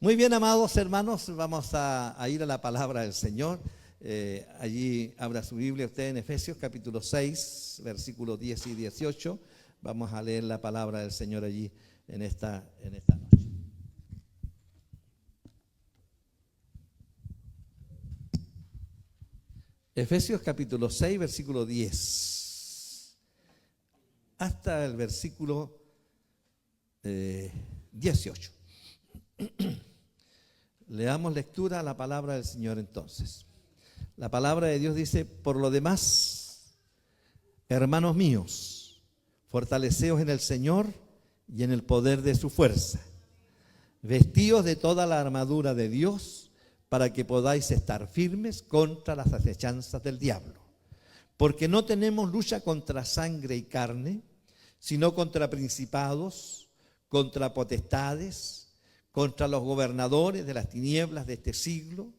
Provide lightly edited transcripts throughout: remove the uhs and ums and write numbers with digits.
Muy bien, amados hermanos, vamos a ir a la palabra del Señor. Allí abra su Biblia usted en Efesios capítulo 6, versículos 10 y 18. Vamos a leer la palabra del Señor allí en esta noche. Efesios capítulo 6, versículo 10, hasta el versículo 18. Leamos lectura a la palabra del Señor entonces. La palabra de Dios dice: por lo demás, hermanos míos, fortaleceos en el Señor y en el poder de su fuerza. Vestíos de toda la armadura de Dios, para que podáis estar firmes contra las acechanzas del diablo. Porque no tenemos lucha contra sangre y carne, sino contra principados, contra potestades, contra los gobernadores de las tinieblas de este siglo,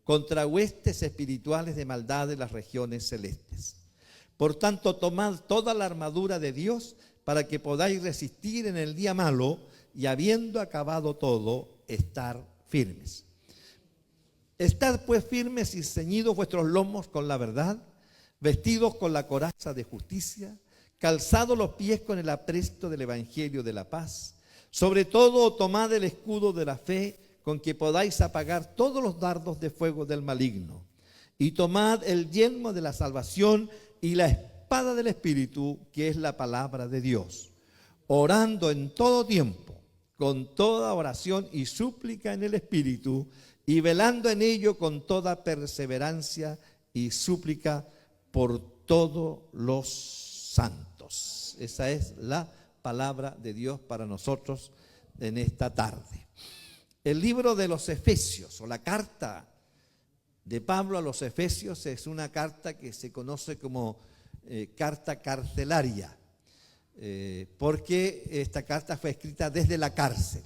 contra huestes espirituales de maldad en las regiones celestes. Por tanto, tomad toda la armadura de Dios para que podáis resistir en el día malo y, habiendo acabado todo, estar firmes. Estad pues firmes y ceñidos vuestros lomos con la verdad, vestidos con la coraza de justicia, calzados los pies con el apresto del evangelio de la paz. Sobre todo, tomad el escudo de la fe, con que podáis apagar todos los dardos de fuego del maligno. Y tomad el yelmo de la salvación y la espada del Espíritu, que es la palabra de Dios, orando en todo tiempo, con toda oración y súplica en el Espíritu, y velando en ello con toda perseverancia y súplica por todos los santos. Esa es la palabra de Dios para nosotros en esta tarde. El libro de los Efesios, o la carta de Pablo a los Efesios, es una carta que se conoce como carta carcelaria, porque esta carta fue escrita desde la cárcel.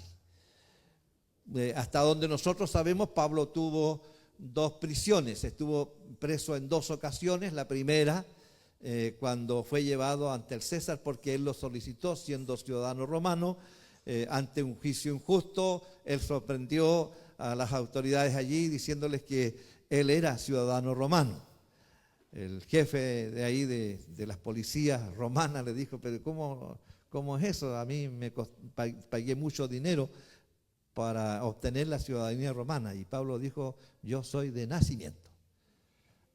Hasta donde nosotros sabemos, Pablo tuvo dos prisiones, estuvo preso en dos ocasiones. La primera, cuando fue llevado ante el César, porque él lo solicitó siendo ciudadano romano, ante un juicio injusto. Él sorprendió a las autoridades allí diciéndoles que él era ciudadano romano. El jefe de ahí de las policías romanas le dijo: pero ¿cómo es eso? A mí me pagué mucho dinero para obtener la ciudadanía romana. Y Pablo dijo: yo soy de nacimiento.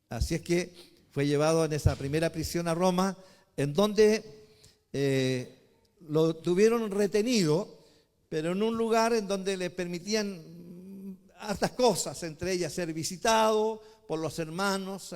Así es que fue llevado en esa primera prisión a Roma, en donde lo tuvieron retenido, pero en un lugar en donde le permitían hartas cosas, entre ellas ser visitado por los hermanos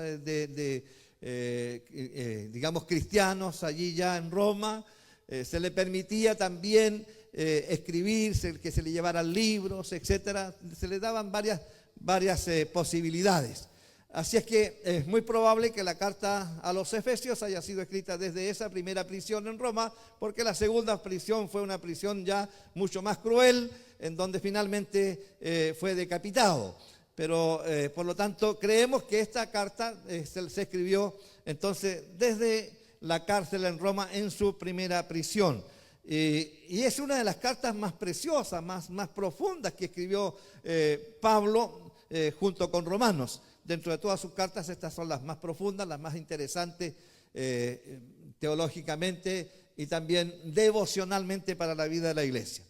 digamos cristianos allí ya en Roma. Se le permitía también escribir, que se le llevaran libros, etcétera. Se le daban varias posibilidades. Así es que es muy probable que la carta a los Efesios haya sido escrita desde esa primera prisión en Roma, porque la segunda prisión fue una prisión ya mucho más cruel, en donde finalmente fue decapitado. Pero por lo tanto creemos que esta carta se escribió entonces desde la cárcel en Roma, en su primera prisión. Y es una de las cartas más preciosas, más profundas que escribió Pablo junto con Romanos. Dentro de todas sus cartas, estas son las más profundas, las más interesantes teológicamente y también devocionalmente para la vida de la iglesia.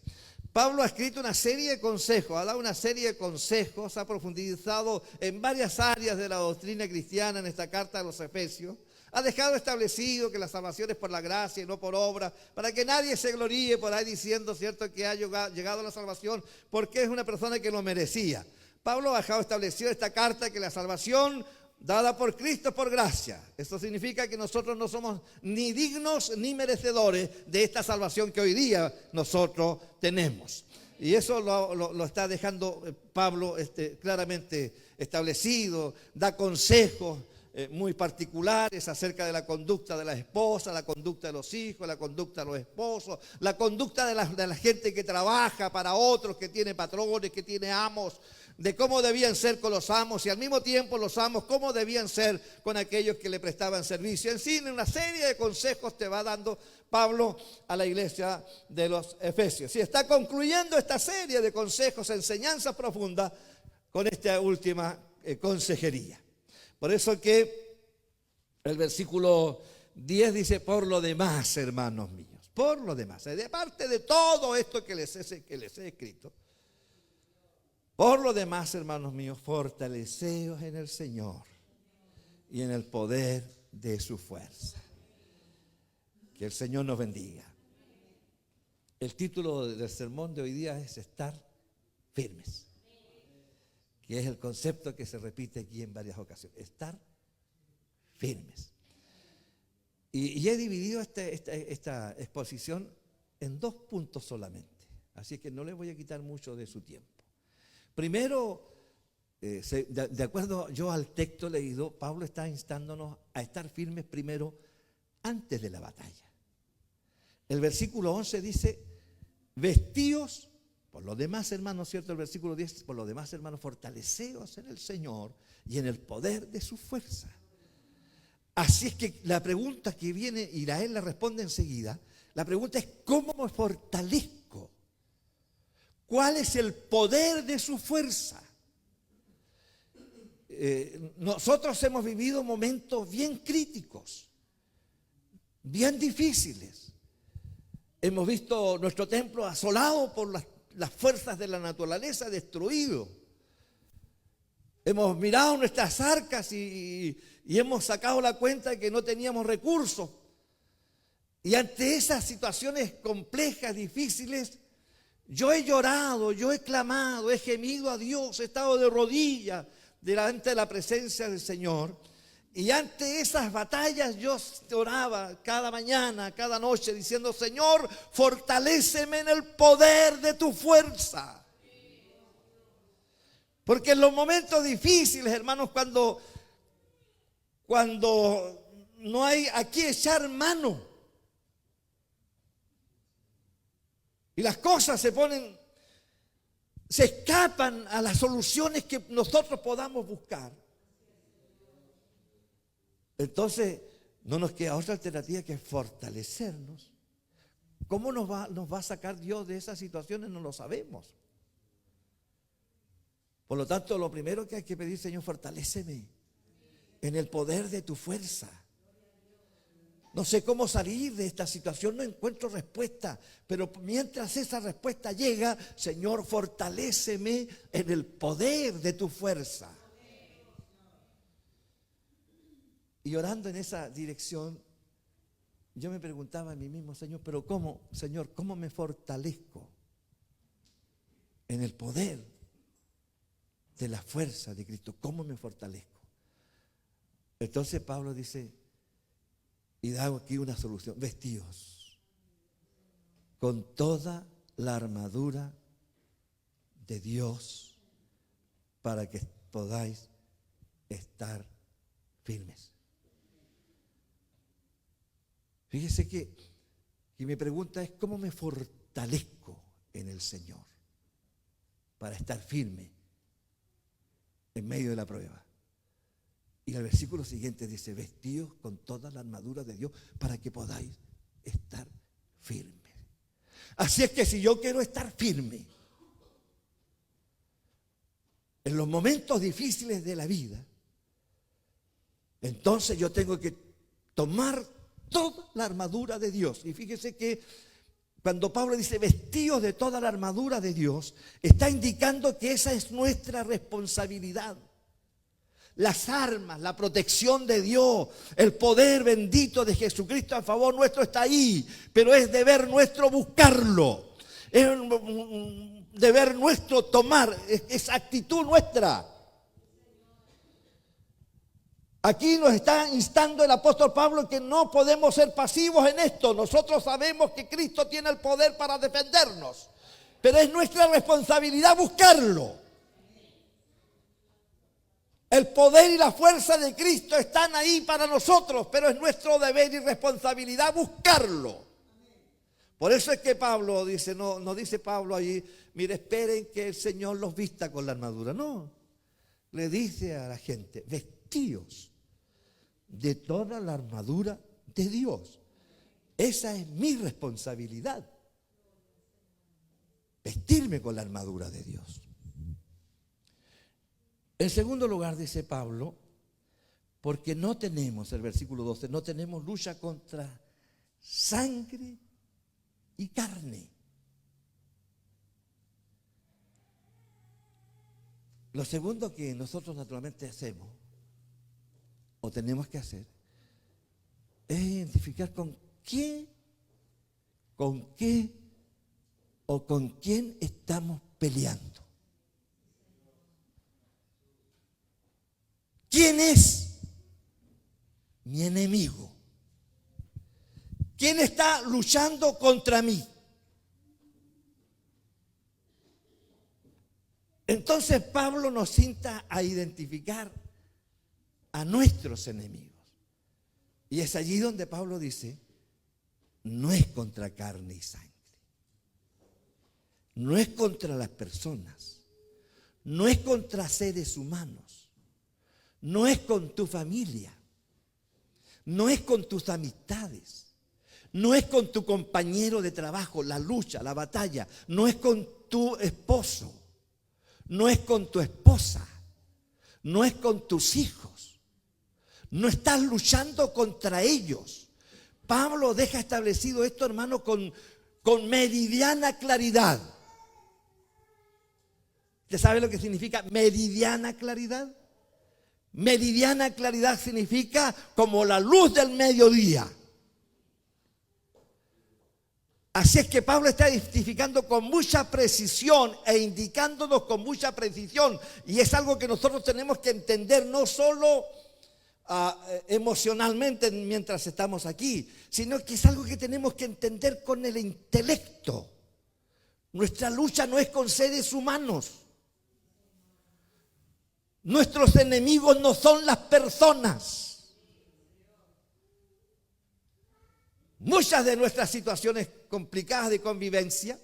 Pablo ha escrito una serie de consejos, ha dado una serie de consejos, ha profundizado en varias áreas de la doctrina cristiana en esta carta a los Efesios. Ha dejado establecido que la salvación es por la gracia y no por obra, para que nadie se gloríe por ahí diciendo, cierto, que ha llegado a la salvación porque es una persona que lo merecía. Pablo ha dejado establecido esta carta que la salvación dada por Cristo es por gracia. Esto significa que nosotros no somos ni dignos ni merecedores de esta salvación que hoy día nosotros tenemos. Y eso lo está dejando Pablo claramente establecido, da consejos muy particulares acerca de la conducta de la esposa, la conducta de los hijos, la conducta de los esposos, la conducta de la gente que trabaja para otros, que tiene patrones, que tiene amos, de cómo debían ser con los amos y al mismo tiempo los amos cómo debían ser con aquellos que le prestaban servicio. En fin, una serie de consejos te va dando Pablo a la iglesia de los Efesios. Y está concluyendo esta serie de consejos, enseñanzas profundas con esta última consejería. Por eso que el versículo 10 dice: por lo demás, hermanos míos, por lo demás, de parte de todo esto que les he escrito, por lo demás, hermanos míos, fortaleceos en el Señor y en el poder de su fuerza. Que el Señor nos bendiga. El título del sermón de hoy día es estar firmes, que es el concepto que se repite aquí en varias ocasiones. Estar firmes. Y he dividido esta exposición en 2 puntos solamente. Así que no les voy a quitar mucho de su tiempo. Primero, de acuerdo yo al texto leído, Pablo está instándonos a estar firmes primero antes de la batalla. El versículo 11 dice: vestíos, por lo demás, hermanos, ¿cierto? El versículo 10, por lo demás, hermanos, fortaleceos en el Señor y en el poder de su fuerza. Así es que la pregunta que viene, y él la responde enseguida, la pregunta es: ¿cómo me fortalezco? ¿Cuál es el poder de su fuerza? Nosotros hemos vivido momentos bien críticos, bien difíciles. Hemos visto nuestro templo asolado por las fuerzas de la naturaleza, destruido. Hemos mirado nuestras arcas y hemos sacado la cuenta de que no teníamos recursos. Y ante esas situaciones complejas, difíciles, yo he llorado, yo he clamado, he gemido a Dios, he estado de rodillas delante de la presencia del Señor. Y ante esas batallas yo oraba cada mañana, cada noche, diciendo: Señor, fortaléceme en el poder de tu fuerza. Porque en los momentos difíciles, hermanos, cuando no hay a qué echar mano, y las cosas se escapan a las soluciones que nosotros podamos buscar, entonces no nos queda otra alternativa que fortalecernos. ¿Cómo nos va a sacar Dios de esas situaciones? No lo sabemos. Por lo tanto, lo primero que hay que pedir: Señor, fortaléceme en el poder de tu fuerza. No sé cómo salir de esta situación, no encuentro respuesta, pero mientras esa respuesta llega, Señor, fortaléceme en el poder de tu fuerza. Y orando en esa dirección, yo me preguntaba a mí mismo: Señor, pero ¿cómo, Señor, cómo me fortalezco en el poder de la fuerza de Cristo? ¿Cómo me fortalezco? Entonces Pablo dice, y da aquí una solución: vestíos con toda la armadura de Dios para que podáis estar firmes. Fíjese que mi pregunta es: ¿cómo me fortalezco en el Señor para estar firme en medio de la prueba? Y el versículo siguiente dice: vestíos con toda la armadura de Dios para que podáis estar firmes. Así es que si yo quiero estar firme en los momentos difíciles de la vida, entonces yo tengo que tomar toda la armadura de Dios. Y fíjese que cuando Pablo dice vestíos de toda la armadura de Dios, está indicando que esa es nuestra responsabilidad. Las armas, la protección de Dios, el poder bendito de Jesucristo a favor nuestro está ahí, pero es deber nuestro buscarlo, es un deber nuestro tomar, es actitud nuestra. Aquí nos está instando el apóstol Pablo que no podemos ser pasivos en esto. Nosotros sabemos que Cristo tiene el poder para defendernos, pero es nuestra responsabilidad buscarlo. El poder y la fuerza de Cristo están ahí para nosotros, pero es nuestro deber y responsabilidad buscarlo. Por eso es que Pablo dice, no dice Pablo allí, mire, esperen que el Señor los vista con la armadura. No, le dice a la gente, vestíos de toda la armadura de Dios. Esa es mi responsabilidad. Vestirme con la armadura de Dios. En segundo lugar, dice Pablo, porque no tenemos, el versículo 12, no tenemos lucha contra sangre y carne. Lo segundo que nosotros naturalmente hacemos, o tenemos que hacer, es identificar con qué o con quién estamos peleando. ¿Quién es mi enemigo? ¿Quién está luchando contra mí? Entonces Pablo nos invita a identificar a nuestros enemigos. Y es allí donde Pablo dice, no es contra carne y sangre. No es contra las personas. No es contra seres humanos. No es con tu familia. No es con tus amistades. No es con tu compañero de trabajo, la lucha, la batalla. No es con tu esposo. No es con tu esposa. No es con tus hijos. No estás luchando contra ellos. Pablo deja establecido esto, hermano, con meridiana claridad. ¿Usted sabe lo que significa meridiana claridad? Meridiana claridad significa como la luz del mediodía. Así es que Pablo está identificando con mucha precisión e indicándonos con mucha precisión. Y es algo que nosotros tenemos que entender no solo emocionalmente mientras estamos aquí, sino que es algo que tenemos que entender con el intelecto. Nuestra lucha no es con seres humanos. Nuestros enemigos no son las personas. Muchas de nuestras situaciones complicadas de convivencia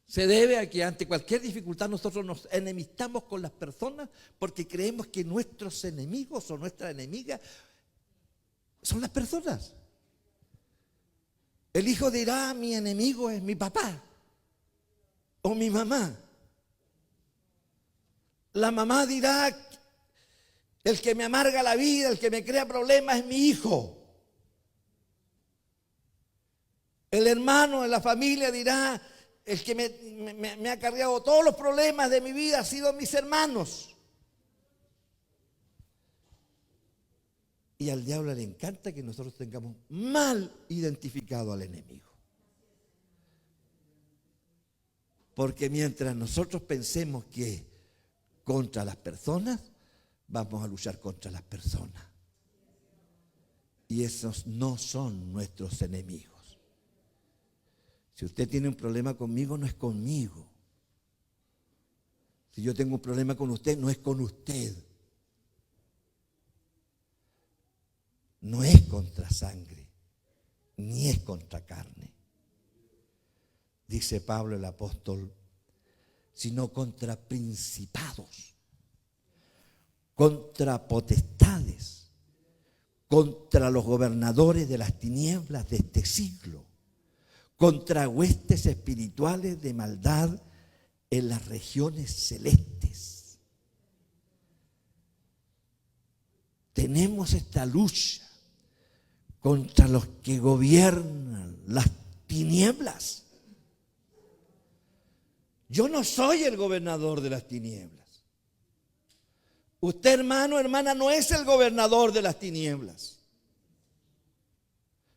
se debe a que ante cualquier dificultad nosotros nos enemistamos con las personas porque creemos que nuestros enemigos o nuestra enemiga son las personas. El hijo dirá, mi enemigo es mi papá o mi mamá. La mamá dirá, el que me amarga la vida, el que me crea problemas es mi hijo. El hermano en la familia dirá, el que me ha cargado todos los problemas de mi vida ha sido mis hermanos. Y al diablo le encanta que nosotros tengamos mal identificado al enemigo. Porque mientras nosotros pensemos que contra las personas, vamos a luchar contra las personas. Y esos no son nuestros enemigos. Si usted tiene un problema conmigo, no es conmigo. Si yo tengo un problema con usted, no es con usted. No es contra sangre, ni es contra carne. Dice Pablo el apóstol, sino contra principados, contra potestades, contra los gobernadores de las tinieblas de este siglo, contra huestes espirituales de maldad en las regiones celestes. Tenemos esta lucha contra los que gobiernan las tinieblas. Yo no soy el gobernador de las tinieblas. Usted, hermano, hermana, no es el gobernador de las tinieblas.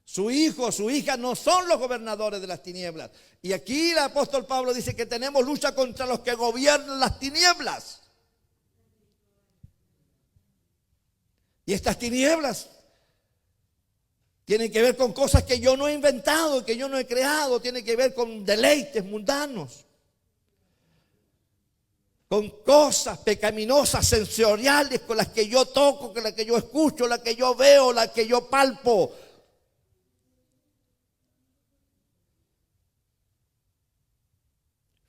Su hijo, su hija no son los gobernadores de las tinieblas. Y aquí el apóstol Pablo dice que tenemos lucha contra los que gobiernan las tinieblas. Y estas tinieblas tienen que ver con cosas que yo no he inventado, que yo no he creado. Tienen que ver con deleites mundanos, con cosas pecaminosas, sensoriales, con las que yo toco, con las que yo escucho, las que yo veo, las que yo palpo.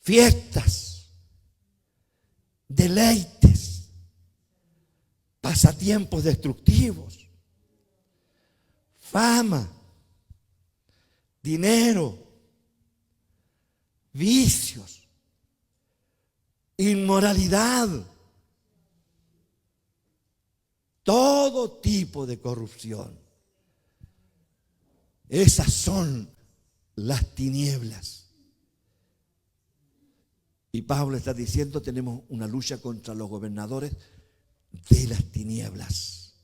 Fiestas, deleites, pasatiempos destructivos, fama, dinero, vicios, inmoralidad, todo tipo de corrupción. Esas son las tinieblas. Y Pablo está diciendo, tenemos una lucha contra los gobernadores de las tinieblas,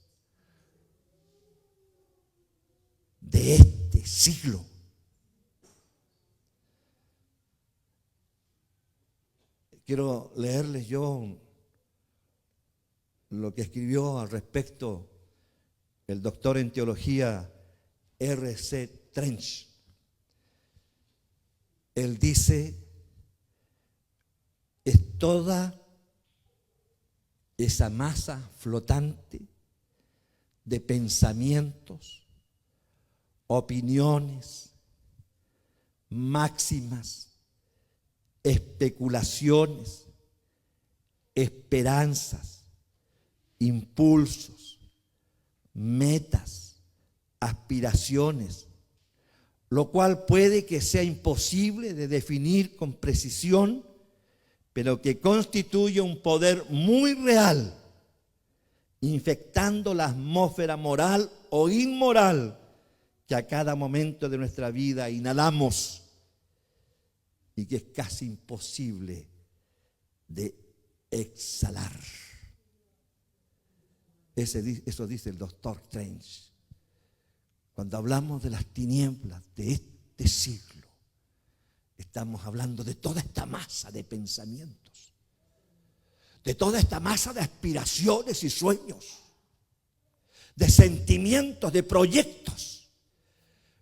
de este siglo. Quiero leerles yo lo que escribió al respecto el doctor en teología R.C. Trench. Él dice, es toda esa masa flotante de pensamientos, opiniones, máximas, especulaciones, esperanzas, impulsos, metas, aspiraciones, lo cual puede que sea imposible de definir con precisión, pero que constituye un poder muy real, infectando la atmósfera moral o inmoral que a cada momento de nuestra vida inhalamos y que es casi imposible de exhalar. Eso dice el doctor Trench. Cuando hablamos de las tinieblas de este siglo, estamos hablando de toda esta masa de pensamientos, de toda esta masa de aspiraciones y sueños, de sentimientos, de proyectos,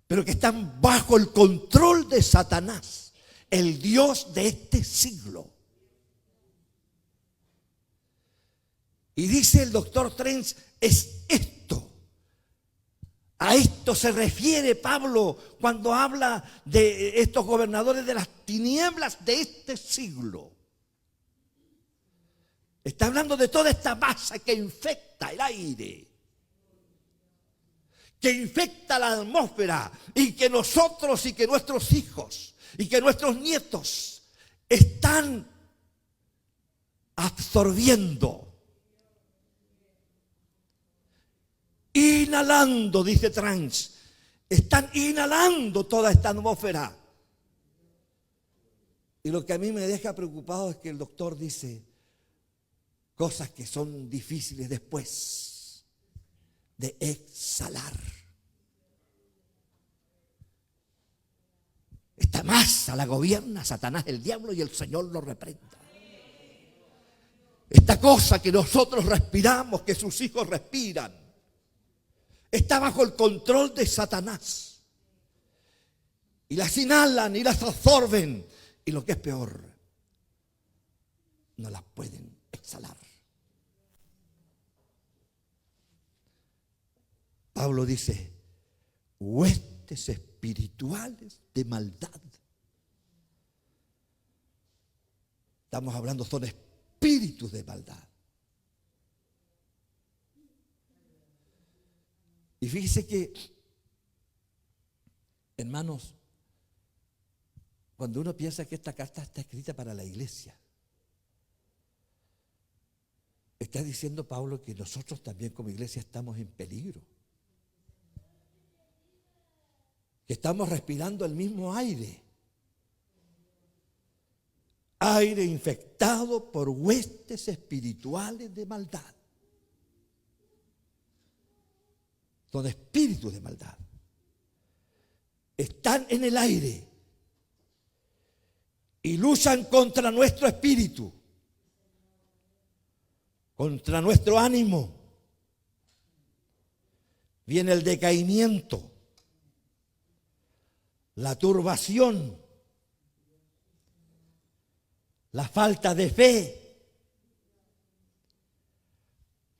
pero que están bajo el control de Satanás, el Dios de este siglo. Y dice el doctor Trench, es esto. A esto se refiere Pablo cuando habla de estos gobernadores de las tinieblas de este siglo. Está hablando de toda esta masa que infecta el aire, que infecta la atmósfera, y que nosotros y que nuestros hijos y que nuestros nietos están absorbiendo. Inhalando, dice Trench, están inhalando toda esta atmósfera. Y lo que a mí me deja preocupado es que el doctor dice cosas que son difíciles después de exhalar. Esta masa la gobierna Satanás, el diablo, y el Señor lo reprenda. Esta cosa que nosotros respiramos, que sus hijos respiran, está bajo el control de Satanás. Y las inhalan y las absorben. Y lo que es peor, no las pueden exhalar. Pablo dice, huestes espirituales de maldad. Estamos hablando, son espíritus de maldad. Y fíjese que, hermanos, cuando uno piensa que esta carta está escrita para la iglesia, está diciendo Pablo que nosotros también como iglesia estamos en peligro. Que estamos respirando el mismo aire. Aire infectado por huestes espirituales de maldad. Son espíritus de maldad. Están en el aire y luchan contra nuestro espíritu, contra nuestro ánimo. Viene el decaimiento, la turbación, la falta de fe,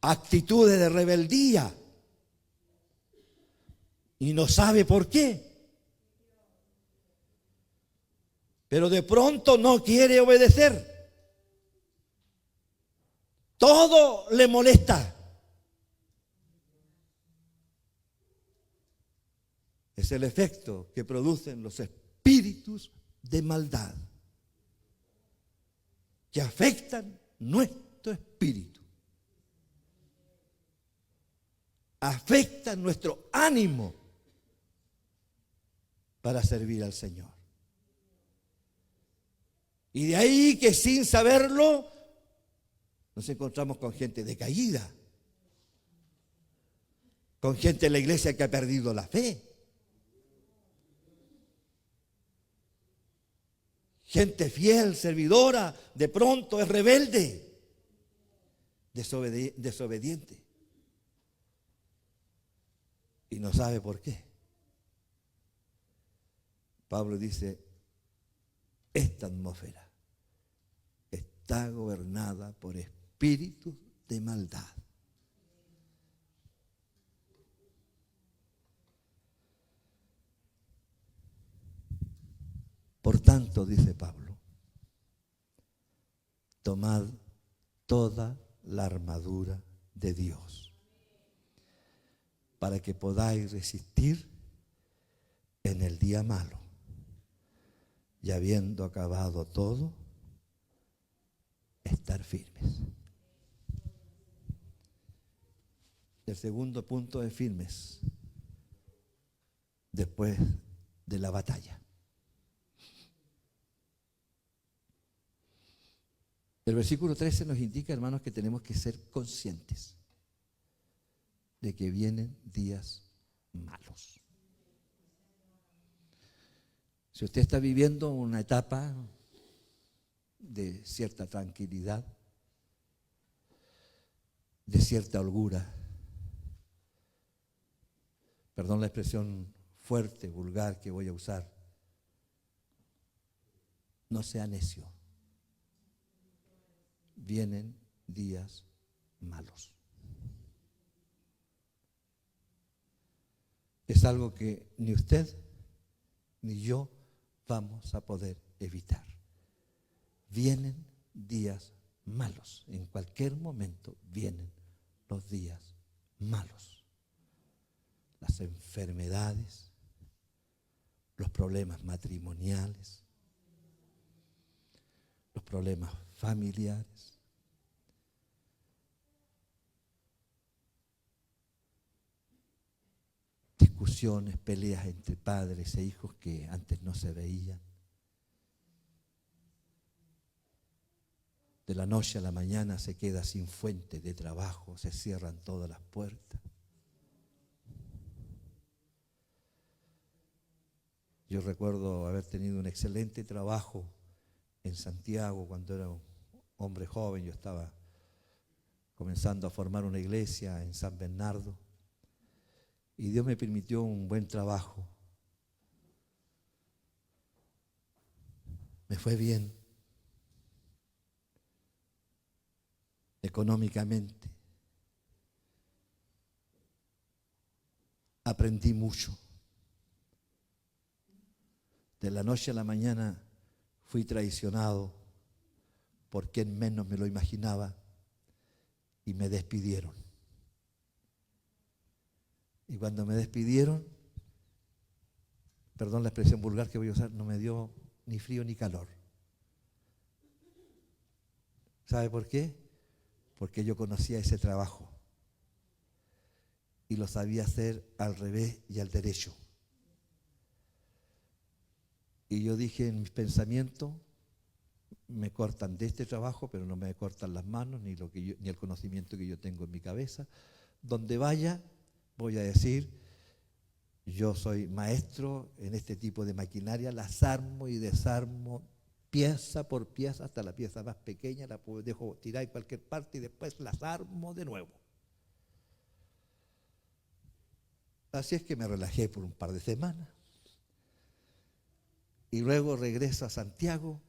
actitudes de rebeldía y no sabe por qué. Pero de pronto no quiere obedecer. Todo le molesta. Es el efecto que producen los espíritus de maldad que afectan nuestro espíritu, afectan nuestro ánimo para servir al Señor. Y de ahí que sin saberlo nos encontramos con gente decaída, con gente en la iglesia que ha perdido la fe, gente fiel, servidora, de pronto es rebelde, desobediente. Y no sabe por qué. Pablo dice, esta atmósfera está gobernada por espíritus de maldad. Por tanto, dice Pablo, tomad toda la armadura de Dios para que podáis resistir en el día malo y habiendo acabado todo, estar firmes. El segundo punto es firmes después de la batalla. El versículo 13 nos indica, hermanos, que tenemos que ser conscientes de que vienen días malos. Si usted está viviendo una etapa de cierta tranquilidad, de cierta holgura, perdón la expresión fuerte, vulgar que voy a usar, no sea necio. Vienen días malos. Es algo que ni usted ni yo vamos a poder evitar. Vienen días malos. En cualquier momento vienen los días malos. Las enfermedades, los problemas matrimoniales, los problemas familiares. Discusiones, peleas entre padres e hijos que antes no se veían. De la noche a la mañana se queda sin fuente de trabajo, se cierran todas las puertas. Yo recuerdo haber tenido un excelente trabajo en Santiago cuando era un hombre joven. Yo estaba comenzando a formar una iglesia en San Bernardo. Y Dios me permitió un buen trabajo. Me fue bien económicamente. Aprendí mucho. De la noche a la mañana fui traicionado por quien menos me lo imaginaba y me despidieron. Y cuando me despidieron, perdón la expresión vulgar que voy a usar, no me dio ni frío ni calor. ¿Sabe por qué? Porque yo conocía ese trabajo y lo sabía hacer al revés y al derecho. Y yo dije en mis pensamientos, me cortan de este trabajo, pero no me cortan las manos ni el conocimiento que yo tengo en mi cabeza. Donde vaya, voy a decir, yo soy maestro en este tipo de maquinaria, las armo y desarmo pieza por pieza, hasta la pieza más pequeña, la dejo tirar en cualquier parte y después las armo de nuevo. Así es que me relajé por un par de semanas. Y luego regreso a Santiago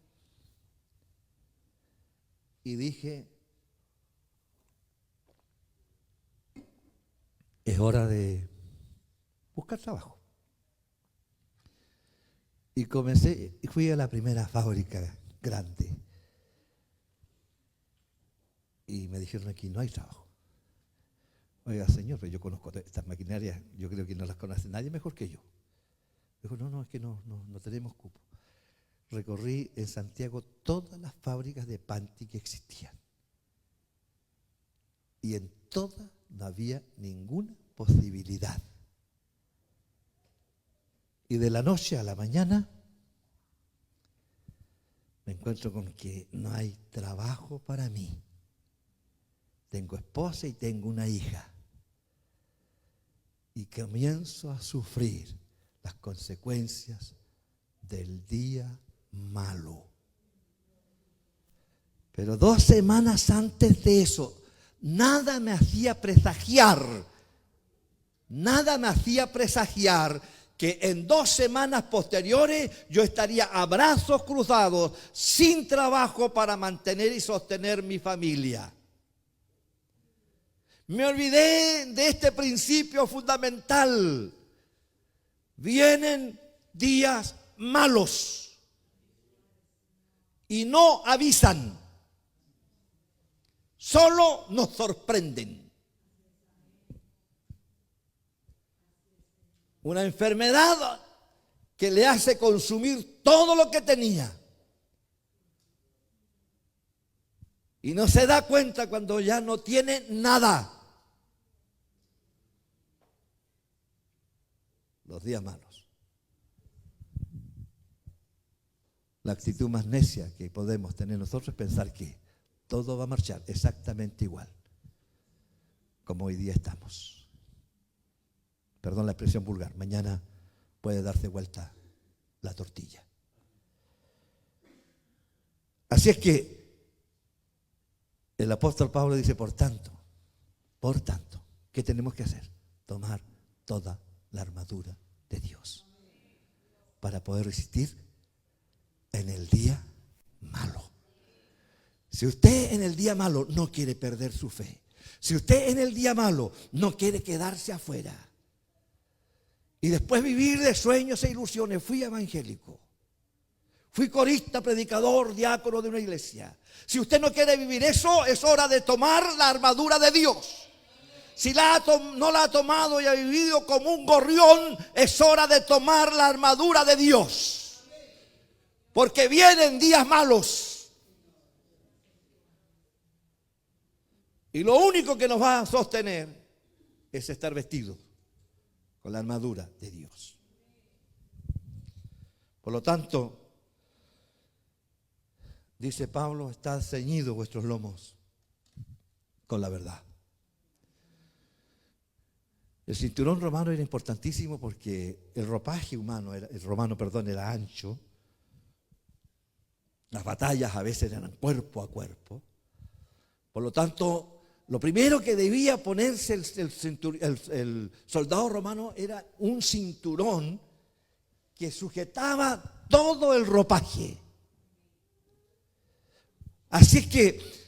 y dije, es hora de buscar trabajo. Y fui a la primera fábrica grande. Y me dijeron, aquí no hay trabajo. Oiga, señor, pero yo conozco estas maquinarias, yo creo que no las conoce nadie mejor que yo. Dijo, no, es que no tenemos cupo. Recorrí en Santiago todas las fábricas de panty que existían. Y en todas no había ninguna posibilidad. Y de la noche a la mañana me encuentro con que no hay trabajo para mí. Tengo esposa y tengo una hija. Y comienzo a sufrir las consecuencias del día malo. Pero 2 semanas antes de eso, nada me hacía presagiar que en 2 semanas posteriores yo estaría a brazos cruzados, sin trabajo para mantener y sostener mi familia. Me olvidé de este principio fundamental. Vienen días malos y no avisan, solo nos sorprenden. Una enfermedad que le hace consumir todo lo que tenía. Y no se da cuenta cuando ya no tiene nada. Los días malos. La actitud más necia que podemos tener nosotros es pensar que todo va a marchar exactamente igual como hoy día estamos. Perdón la expresión vulgar, mañana puede darse vuelta la tortilla. Así es que el apóstol Pablo dice, por tanto, ¿qué tenemos que hacer? Tomar toda la armadura de Dios para poder resistir en el día malo. Si usted en el día malo no quiere perder su fe, si usted en el día malo no quiere quedarse afuera y después vivir de sueños e ilusiones, fui evangélico, fui corista, predicador, diácono de una iglesia. Si usted no quiere vivir eso, es hora de tomar la armadura de Dios. Si no la ha tomado y ha vivido como un gorrión, es hora de tomar la armadura de Dios. Porque vienen días malos. Y lo único que nos va a sostener es estar vestidos con la armadura de Dios. Por lo tanto, dice Pablo, estad ceñidos vuestros lomos con la verdad. El cinturón romano era importantísimo porque el ropaje romano era ancho. Las batallas a veces eran cuerpo a cuerpo. Por lo tanto, lo primero que debía ponerse el soldado romano era un cinturón que sujetaba todo el ropaje. Así que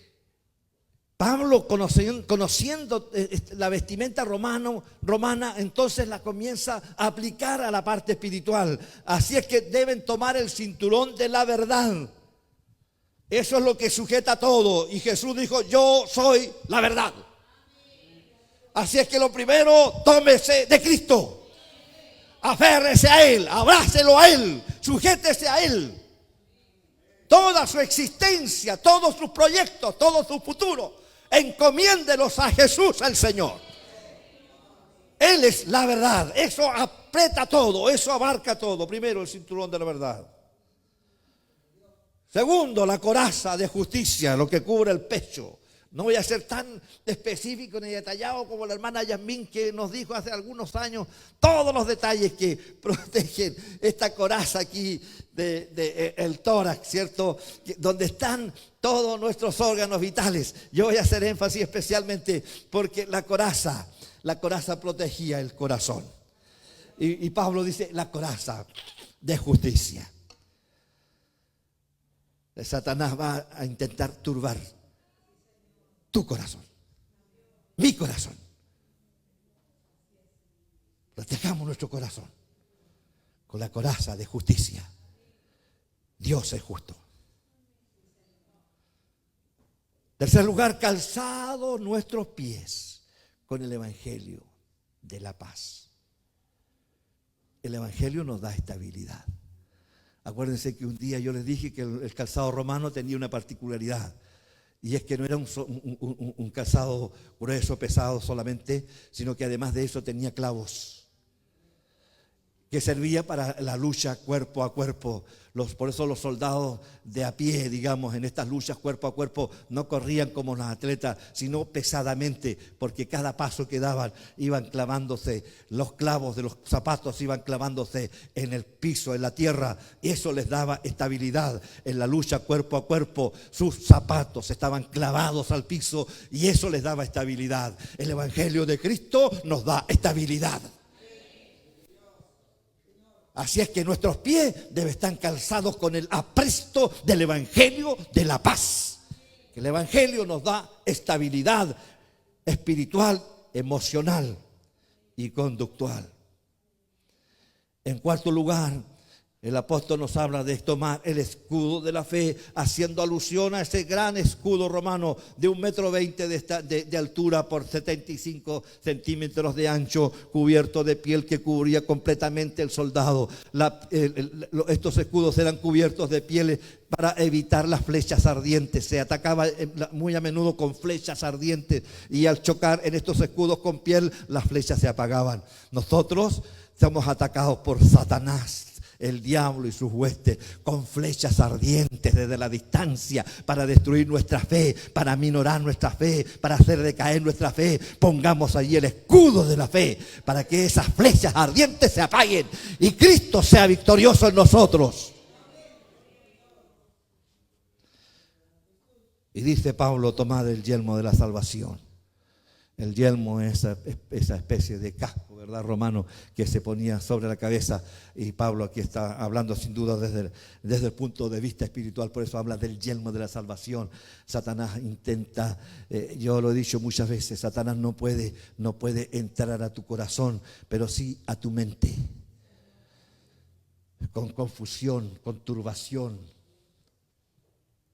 Pablo, conociendo la vestimenta romana, entonces la comienza a aplicar a la parte espiritual. Así es que deben tomar el cinturón de la verdad. Eso es lo que sujeta todo. Y Jesús dijo, yo soy la verdad. Así es que lo primero, tómese de Cristo. Aférrese a Él, abrácelo a Él, sujétese a Él. Toda su existencia, todos sus proyectos, todo su futuro, encomiéndelos a Jesús, al Señor. Él es la verdad. Eso aprieta todo, eso abarca todo. Primero, el cinturón de la verdad. Segundo, la coraza de justicia, lo que cubre el pecho. No voy a ser tan específico ni detallado como la hermana Yasmín, que nos dijo hace algunos años todos los detalles que protegen esta coraza aquí el tórax, ¿cierto? Donde están todos nuestros órganos vitales. Yo voy a hacer énfasis especialmente porque la coraza protegía el corazón. Y Pablo dice, la coraza de justicia. Satanás va a intentar turbar tu corazón, mi corazón. Protejamos nuestro corazón con la coraza de justicia. Dios es justo. Tercer lugar, calzados nuestros pies con el evangelio de la paz. El evangelio nos da estabilidad. Acuérdense que un día yo les dije que el calzado romano tenía una particularidad. Y es que no era un calzado grueso, pesado solamente, sino que además de eso tenía clavos, que servía para la lucha cuerpo a cuerpo. Por eso los soldados de a pie, digamos, en estas luchas cuerpo a cuerpo, no corrían como los atletas, sino pesadamente, porque cada paso que daban iban clavándose, los clavos de los zapatos iban clavándose en el piso, en la tierra, y eso les daba estabilidad en la lucha cuerpo a cuerpo. Sus zapatos estaban clavados al piso y eso les daba estabilidad. El evangelio de Cristo nos da estabilidad. Así es que nuestros pies deben estar calzados con el apresto del evangelio de la paz. Que el evangelio nos da estabilidad espiritual, emocional y conductual. En cuarto lugar, el apóstol nos habla de tomar el escudo de la fe, haciendo alusión a ese gran escudo romano de 1,20 m de altura por 75 centímetros de ancho, cubierto de piel que cubría completamente el soldado. Estos escudos eran cubiertos de pieles para evitar las flechas ardientes. Se atacaba muy a menudo con flechas ardientes y al chocar en estos escudos con piel, las flechas se apagaban. Nosotros somos atacados por Satanás, el diablo y sus huestes, con flechas ardientes desde la distancia para destruir nuestra fe, para minorar nuestra fe, para hacer decaer nuestra fe. Pongamos allí el escudo de la fe para que esas flechas ardientes se apaguen y Cristo sea victorioso en nosotros. Y dice Pablo, tomad el yelmo de la salvación. El yelmo es esa especie de casco, ¿verdad?, romano, que se ponía sobre la cabeza. Y Pablo aquí está hablando sin duda desde el punto de vista espiritual. Por eso habla del yelmo de la salvación. Satanás intenta, yo lo he dicho muchas veces, Satanás no puede entrar a tu corazón, pero sí a tu mente. Con confusión, con turbación.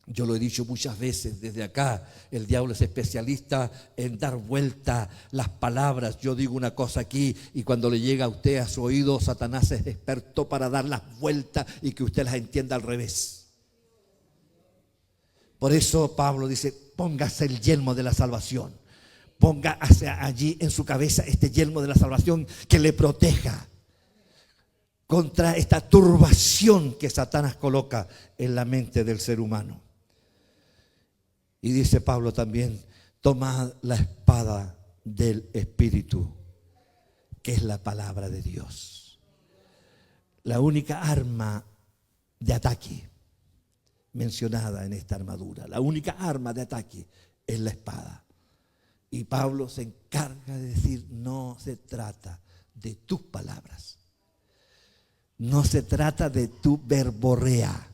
Yo lo he dicho muchas veces desde acá, el diablo es especialista en dar vuelta las palabras. Yo digo una cosa aquí y cuando le llega a usted a su oído, Satanás es experto para dar las vueltas y que usted las entienda al revés. Por eso Pablo dice, póngase el yelmo de la salvación. Póngase allí en su cabeza este yelmo de la salvación que le proteja contra esta turbación que Satanás coloca en la mente del ser humano. Y dice Pablo también, tomad la espada del Espíritu, que es la palabra de Dios. La única arma de ataque mencionada en esta armadura, la única arma de ataque es la espada. Y Pablo se encarga de decir, no se trata de tus palabras, no se trata de tu verborrea,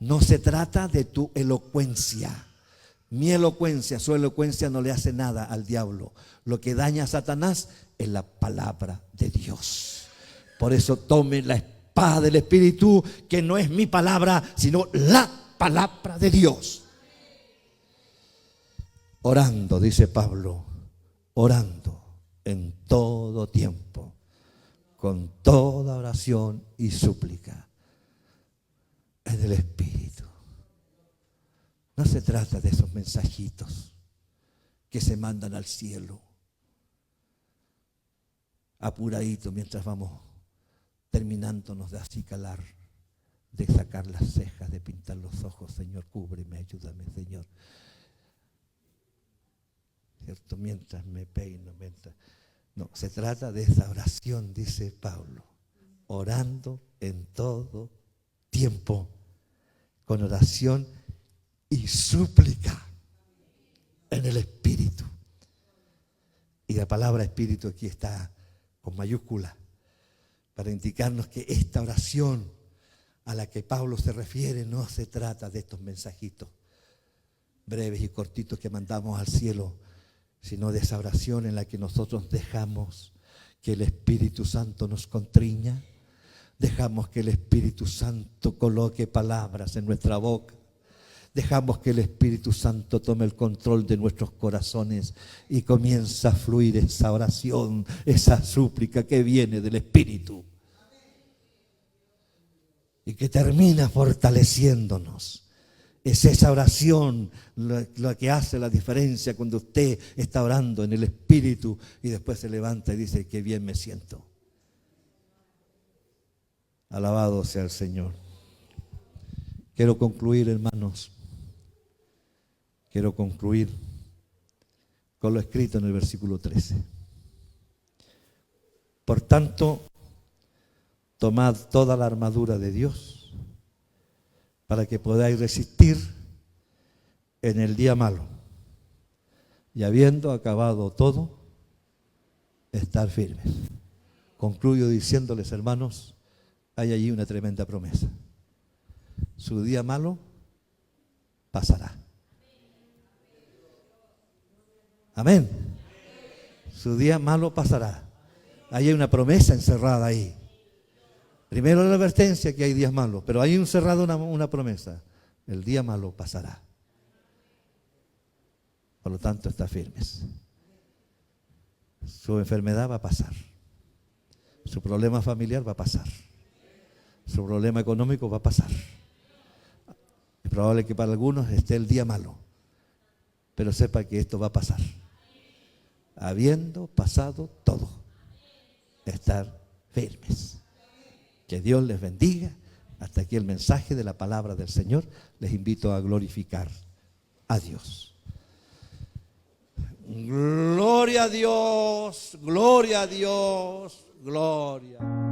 no se trata de tu elocuencia. Mi elocuencia, su elocuencia no le hace nada al diablo. Lo que daña a Satanás es la palabra de Dios. Por eso tome la espada del Espíritu, que no es mi palabra, sino la palabra de Dios. Orando, dice Pablo, orando en todo tiempo, con toda oración y súplica en el Espíritu. No se trata de esos mensajitos que se mandan al cielo apuradito mientras vamos terminándonos de acicalar, de sacar las cejas, de pintar los ojos. Señor, cúbreme, ayúdame, Señor. ¿Cierto? Mientras me peino, no, se trata de esa oración, dice Pablo, orando en todo tiempo, con oración y súplica en el Espíritu. Y la palabra Espíritu aquí está con mayúscula para indicarnos que esta oración a la que Pablo se refiere no se trata de estos mensajitos breves y cortitos que mandamos al cielo, sino de esa oración en la que nosotros dejamos que el Espíritu Santo nos contriña. Dejamos que el Espíritu Santo coloque palabras en nuestra boca. Dejamos que el Espíritu Santo tome el control de nuestros corazones y comienza a fluir esa oración, esa súplica que viene del Espíritu y que termina fortaleciéndonos. Es esa oración lo que hace la diferencia cuando usted está orando en el Espíritu y después se levanta y dice: qué bien me siento. Alabado sea el Señor. Quiero concluir, hermanos. Quiero concluir con lo escrito en el versículo 13. Por tanto, tomad toda la armadura de Dios para que podáis resistir en el día malo. Y habiendo acabado todo, estar firmes. Concluyo diciéndoles, hermanos, hay allí una tremenda promesa. Su día malo pasará. Amén. Su día malo pasará. Ahí hay una promesa encerrada ahí. Primero la advertencia que hay días malos, pero hay encerrada una promesa. El día malo pasará. Por lo tanto, está firmes. Su enfermedad va a pasar. Su problema familiar va a pasar. Su problema económico va a pasar. Es probable que para algunos esté el día malo, pero sepa que esto va a pasar. Habiendo pasado todo, estar firmes. Que Dios les bendiga. Hasta aquí el mensaje de la palabra del Señor. Les invito a glorificar a Dios. Gloria a Dios, gloria a Dios, gloria.